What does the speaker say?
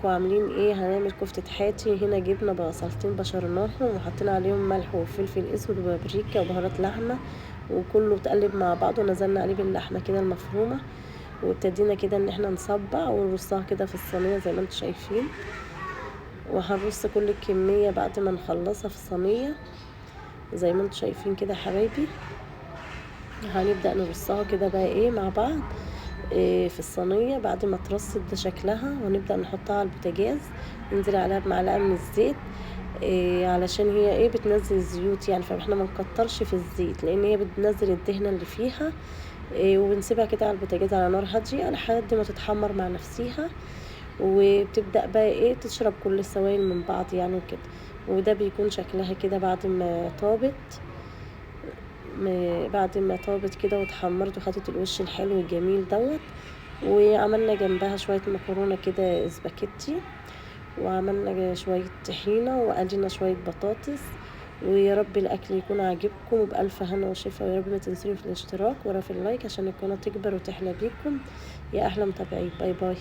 ازيكم عاملين ايه؟ هنعمل كفتة حاتي. هنا جبنا بصلتين بشرناهم وحطينا عليهم ملح وفلفل اسود وبابريكا وبهارات لحمة، وكله اتقلب مع بعض، ونزلنا عليه باللحمة كده المفرومة، وابتدينا كده ان احنا نصبع ونرصها كده في الصينية زي ما انتم شايفين. وهنرص كل الكمية بعد ما نخلصها في الصينية زي ما انتم شايفين كده يا حبايبي. هنبدأ نرصها كده بقى ايه مع بعض في الصينية بعد ما ترصد ده شكلها، ونبدأ نحطها على البوتاجاز، ننزل عليها بمعلقة من الزيت علشان هي ايه بتنزل الزيوت يعني، فاحنا ما نكترش في الزيت لان هي بتنزل الدهنة اللي فيها. وبنسيبها كده على البوتاجاز على نار هادية لحد ما تتحمر مع نفسيها، وبتبدأ بقى ايه تشرب كل السوائل من بعض يعني وكده. وده بيكون شكلها كده بعد ما طابت كده واتحمرت وخدت الوش الحلو الجميل دوت. وعملنا جنبها شوية مكرونة كده سباكيتي، وعملنا شوية طحينة، وقلينا شوية بطاطس. ويا رب الأكل يكون عاجبكم، وبألف هنا وشفا. ويا رب ما تنسوني في الاشتراك ورا في اللايك عشان القناة تكبر وتحلى بيكم. يا أحلى متابعين، باي باي.